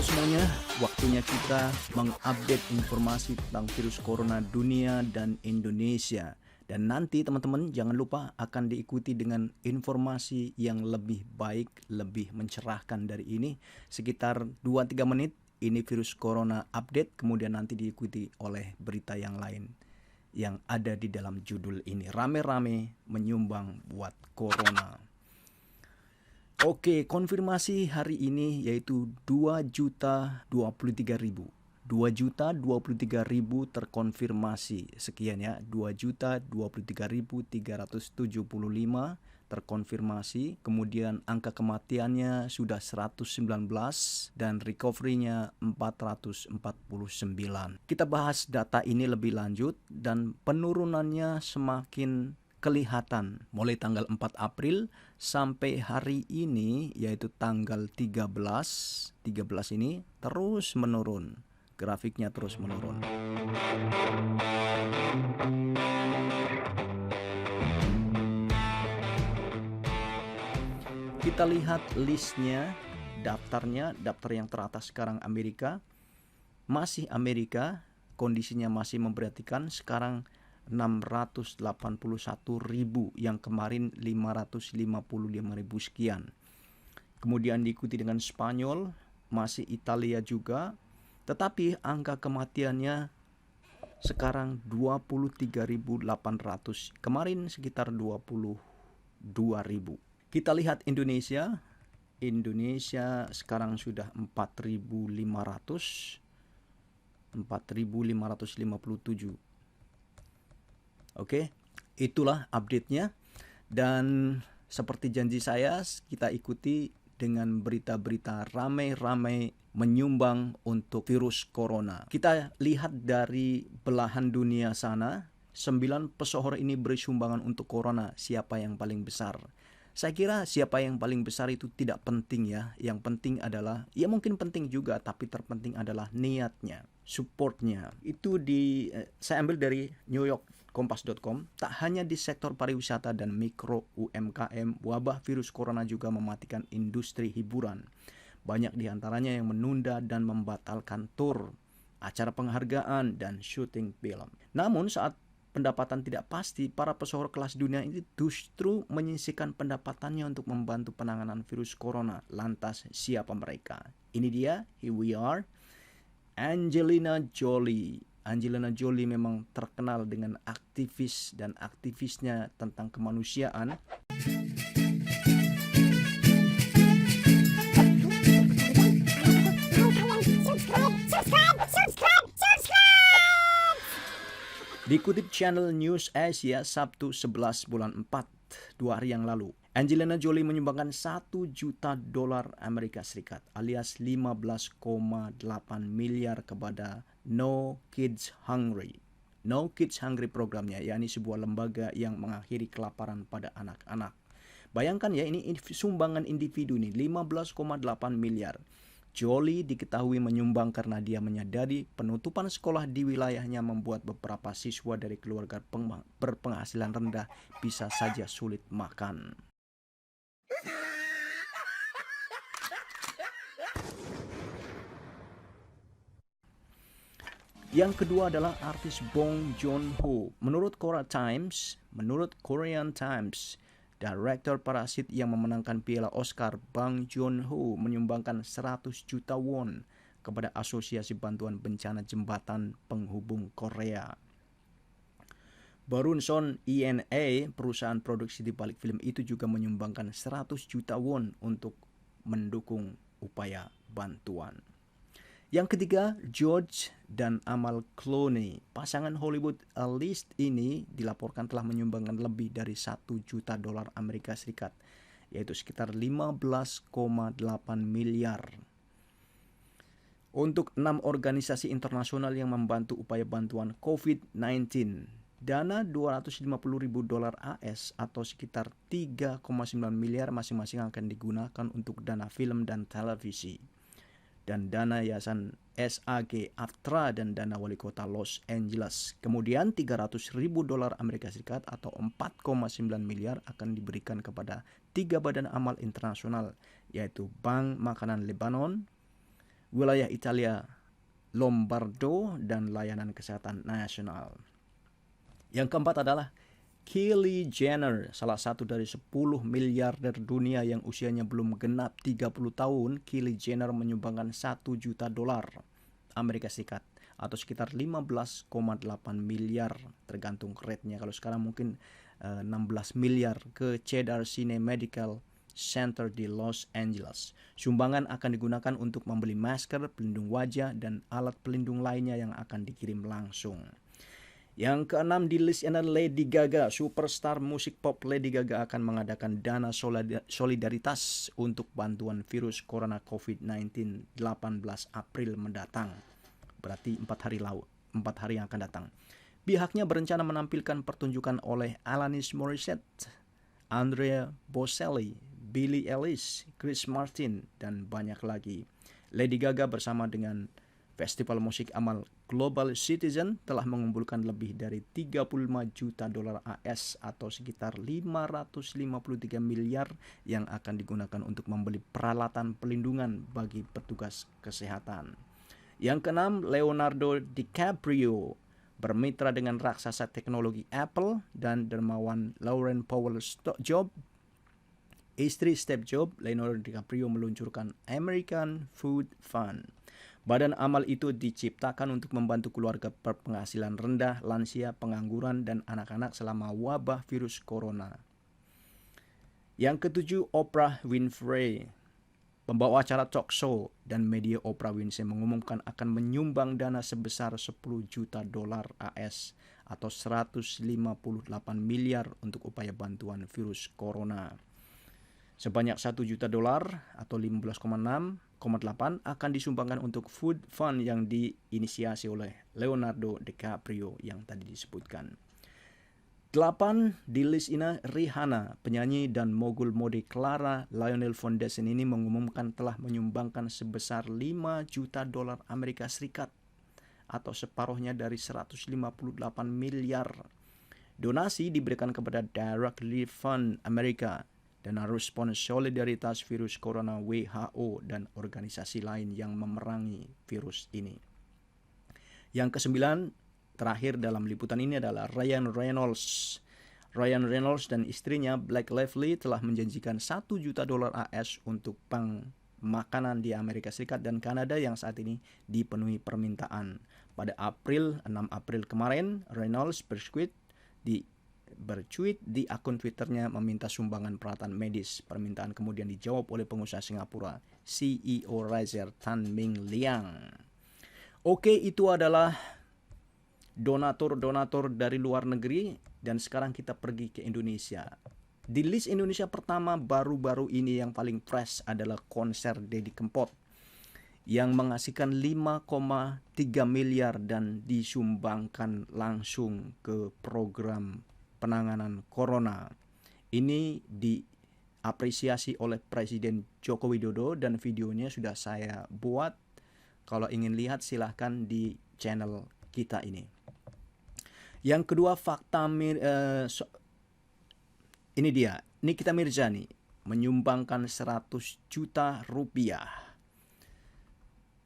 Halo semuanya, waktunya kita mengupdate informasi tentang virus corona dunia dan Indonesia. Dan nanti teman-teman jangan lupa akan diikuti dengan informasi yang lebih baik, lebih mencerahkan dari ini. Sekitar 2-3 menit ini virus corona update, kemudian nanti diikuti oleh berita yang lain yang ada di dalam judul ini. Rame-rame menyumbang buat corona. Oke, konfirmasi hari ini yaitu 2.023.000. 2.023.000 terkonfirmasi. Sekian ya, 2.023.375 terkonfirmasi. Kemudian angka kematiannya sudah 119 dan recovery-nya 449. Kita bahas data ini lebih lanjut dan penurunannya semakin kelihatan mulai tanggal 4 April sampai hari ini yaitu tanggal 13 ini terus menurun. Grafiknya terus menurun. Kita lihat listnya, daftarnya, daftar yang teratas sekarang Amerika. Masih Amerika, kondisinya masih memprihatinkan. Sekarang 681.000 yang kemarin 555.000 sekian. Kemudian diikuti dengan Spanyol, masih Italia juga, tetapi angka kematiannya sekarang 23.800. Kemarin sekitar 22.000. Kita lihat Indonesia. Indonesia sekarang sudah 4.557. Oke, itulah update-nya. Dan seperti janji saya, kita ikuti dengan berita-berita ramai-ramai menyumbang untuk virus corona. Kita lihat dari belahan dunia sana, 9 pesohor ini beri sumbangan untuk corona. Siapa yang paling besar? Saya kira siapa yang paling besar itu tidak penting ya. Yang penting adalah, ya mungkin penting juga, tapi terpenting adalah niatnya, supportnya. Itu saya ambil dari New York Kompas.com. Tak hanya di sektor pariwisata dan mikro UMKM, wabah virus corona juga mematikan industri hiburan. Banyak diantaranya yang menunda dan membatalkan tur, acara penghargaan, dan syuting film. Namun saat pendapatan tidak pasti, para pesohor kelas dunia ini justru menyisihkan pendapatannya untuk membantu penanganan virus corona. Lantas siapa mereka? Ini dia, here we are, Angelina Jolie. Angelina Jolie memang terkenal dengan aktivis dan aktivisnya tentang kemanusiaan. Dikutip channel News Asia Sabtu 11 bulan 4, 2 hari yang lalu, Angelina Jolie menyumbangkan $1 juta Amerika Serikat alias 15,8 miliar kepada No Kids Hungry. No Kids Hungry programnya, yakni sebuah lembaga yang mengakhiri kelaparan pada anak-anak. Bayangkan ya, ini sumbangan individu nih, 15,8 miliar. Jolie diketahui menyumbang karena dia menyadari penutupan sekolah di wilayahnya membuat beberapa siswa dari keluarga berpenghasilan rendah bisa saja sulit makan. Yang kedua adalah artis Bong Joon-ho. Menurut Korean Times, Direktur Parasit yang memenangkan piala Oscar, Bong Joon-ho, menyumbangkan 100 juta won kepada Asosiasi Bantuan Bencana Jembatan Penghubung Korea. Barunson ENA, perusahaan produksi di balik film itu, juga menyumbangkan 100 juta won untuk mendukung upaya bantuan. Yang ketiga, George dan Amal Clooney. Pasangan Hollywood A-list ini dilaporkan telah menyumbangkan lebih dari $1 juta Amerika Serikat, yaitu sekitar 15,8 miliar. Untuk 6 organisasi internasional yang membantu upaya bantuan COVID-19. Dana $250.000 AS atau sekitar 3,9 miliar masing-masing akan digunakan untuk dana film dan televisi, dan dana yayasan SAG AFTRA dan dana wali kota Los Angeles. Kemudian $300.000 Amerika Serikat atau 4,9 miliar akan diberikan kepada 3 badan amal internasional, yaitu Bank Makanan Lebanon, wilayah Italia Lombardo, dan layanan kesehatan nasional. Yang keempat adalah Kylie Jenner, salah satu dari 10 miliarder dunia yang usianya belum genap 30 tahun. Kylie Jenner menyumbangkan 1 juta dolar Amerika Serikat atau sekitar 15,8 miliar tergantung rate-nya. Kalau sekarang mungkin 16 miliar ke Cedar Sinai Medical Center di Los Angeles. Sumbangan akan digunakan untuk membeli masker, pelindung wajah, dan alat pelindung lainnya yang akan dikirim langsung. Yang keenam di list adalah Lady Gaga. Superstar musik pop Lady Gaga akan mengadakan dana solidaritas untuk bantuan virus corona COVID-19 18 April mendatang. Berarti 4 hari yang akan datang. Pihaknya berencana menampilkan pertunjukan oleh Alanis Morissette, Andrea Bocelli, Billie Eilish, Chris Martin, dan banyak lagi. Lady Gaga bersama dengan Festival Musik Amal Global Citizen telah mengumpulkan lebih dari 35 juta dolar AS atau sekitar 553 miliar yang akan digunakan untuk membeli peralatan pelindungan bagi petugas kesehatan. Yang keenam, Leonardo DiCaprio bermitra dengan raksasa teknologi Apple dan dermawan Lauren Powell Jobs. Istri Steve Jobs, Leonardo DiCaprio meluncurkan American Food Fund. Badan amal itu diciptakan untuk membantu keluarga berpenghasilan rendah, lansia, pengangguran, dan anak-anak selama wabah virus corona. Yang ketujuh, Oprah Winfrey. Pembawa acara talk show dan media Oprah Winfrey mengumumkan akan menyumbang dana sebesar 10 juta dolar AS atau 158 miliar untuk upaya bantuan virus corona. Sebanyak 1 juta dolar atau 15,8 akan disumbangkan untuk food fund yang diinisiasi oleh Leonardo DiCaprio yang tadi disebutkan. 8 di list ini Rihanna, penyanyi dan mogul mode Clara Lionel Foundation ini mengumumkan telah menyumbangkan sebesar 5 juta dolar Amerika Serikat atau separuhnya dari 158 miliar. Donasi diberikan kepada Direct Relief Fund Amerika, Dana Respons Solidaritas Virus Corona WHO, dan organisasi lain yang memerangi virus ini. Yang kesembilan, terakhir dalam liputan ini adalah Ryan Reynolds. Ryan Reynolds dan istrinya Blake Lively telah menjanjikan 1 juta dolar AS untuk bank makanan di Amerika Serikat dan Kanada yang saat ini dipenuhi permintaan. Pada 6 April kemarin, Reynolds bertweet di akun Twitternya meminta sumbangan peralatan medis. Permintaan kemudian dijawab oleh pengusaha Singapura, CEO Razer Tan Ming Liang. Oke, itu adalah donatur-donatur dari luar negeri, dan sekarang kita pergi ke Indonesia. Di list Indonesia pertama baru-baru ini yang paling fresh adalah konser Deddy Kempot yang menghasilkan 5,3 miliar dan disumbangkan langsung ke program penanganan corona. Ini diapresiasi oleh Presiden Joko Widodo dan videonya sudah saya buat. Kalau ingin lihat silahkan di channel kita ini. Yang kedua, fakta ini dia. Nikita Mirzani menyumbangkan 100 juta rupiah.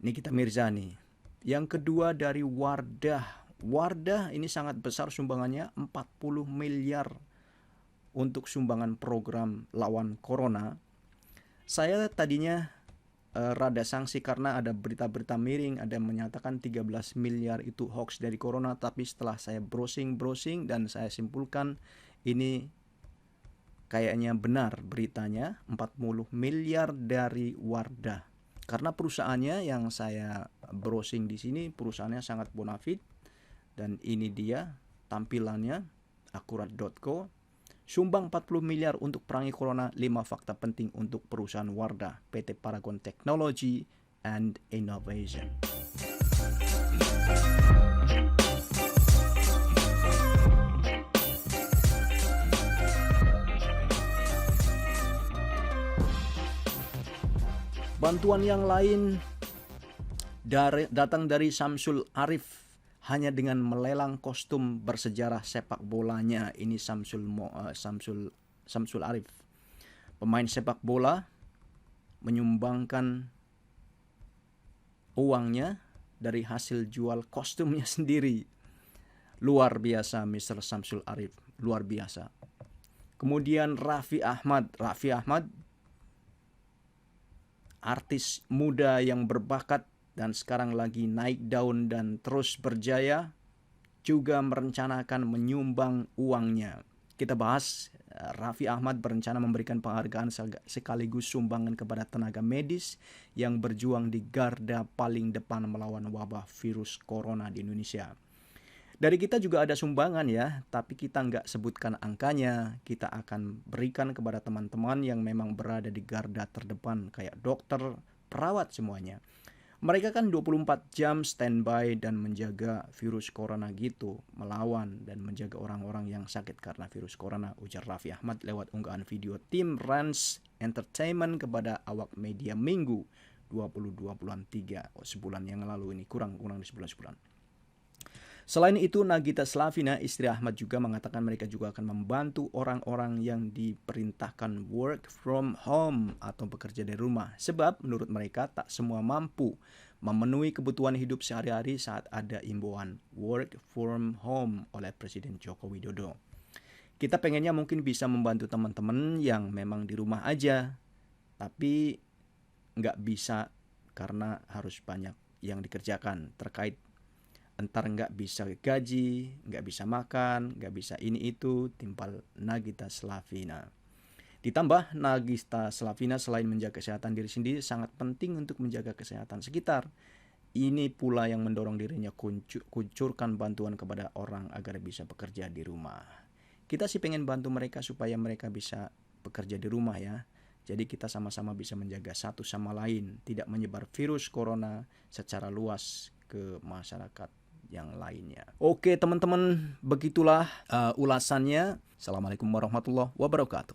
Nikita Mirzani. Yang kedua dari Wardah. Wardah ini sangat besar sumbangannya, 40 miliar untuk sumbangan program lawan corona. Saya tadinya rada sanksi karena ada berita-berita miring, ada yang menyatakan 13 miliar itu hoax dari corona, tapi setelah saya browsing dan saya simpulkan ini kayaknya benar beritanya, 40 miliar dari Wardah. Karena perusahaannya yang saya browsing di sini perusahaannya sangat bonafide. Dan ini dia tampilannya, akurat.co. Sumbang 40 miliar untuk perangi corona, 5 fakta penting untuk perusahaan Wardah, PT Paragon Technology and Innovation. Bantuan yang lain datang dari Samsul Arif. Hanya dengan melelang kostum bersejarah sepak bolanya. Ini Samsul Arif, pemain sepak bola, menyumbangkan uangnya dari hasil jual kostumnya sendiri. Luar biasa Mr. Samsul Arif, luar biasa. Kemudian Raffi Ahmad artis muda yang berbakat dan sekarang lagi naik daun dan terus berjaya, juga merencanakan menyumbang uangnya. Kita bahas, Raffi Ahmad berencana memberikan penghargaan sekaligus sumbangan kepada tenaga medis yang berjuang di garda paling depan melawan wabah virus corona di Indonesia. Dari kita juga ada sumbangan ya, tapi kita nggak sebutkan angkanya. Kita akan berikan kepada teman-teman yang memang berada di garda terdepan, kayak dokter, perawat semuanya. Mereka kan 24 jam standby dan menjaga virus corona gitu, melawan dan menjaga orang-orang yang sakit karena virus corona, ujar Raffi Ahmad lewat unggahan video tim Rans Entertainment kepada awak media Minggu 22/3, sebulan yang lalu ini, kurang di sebulan. Selain itu, Nagita Slavina, istri Ahmad, juga mengatakan mereka juga akan membantu orang-orang yang diperintahkan work from home atau bekerja dari rumah. Sebab menurut mereka tak semua mampu memenuhi kebutuhan hidup sehari-hari saat ada imbauan work from home oleh Presiden Joko Widodo. Kita pengennya mungkin bisa membantu teman-teman yang memang di rumah aja, tapi nggak bisa karena harus banyak yang dikerjakan terkait entar nggak bisa gaji, nggak bisa makan, nggak bisa ini itu, timpal Nagita Slavina. Ditambah Nagita Slavina selain menjaga kesehatan diri sendiri, sangat penting untuk menjaga kesehatan sekitar. Ini pula yang mendorong dirinya kucurkan bantuan kepada orang agar bisa bekerja di rumah. Kita sih pengen bantu mereka supaya mereka bisa bekerja di rumah ya. Jadi kita sama-sama bisa menjaga satu sama lain, tidak menyebar virus corona secara luas ke masyarakat yang lainnya. Oke teman-teman, begitulah ulasannya. Assalamualaikum warahmatullahi wabarakatuh.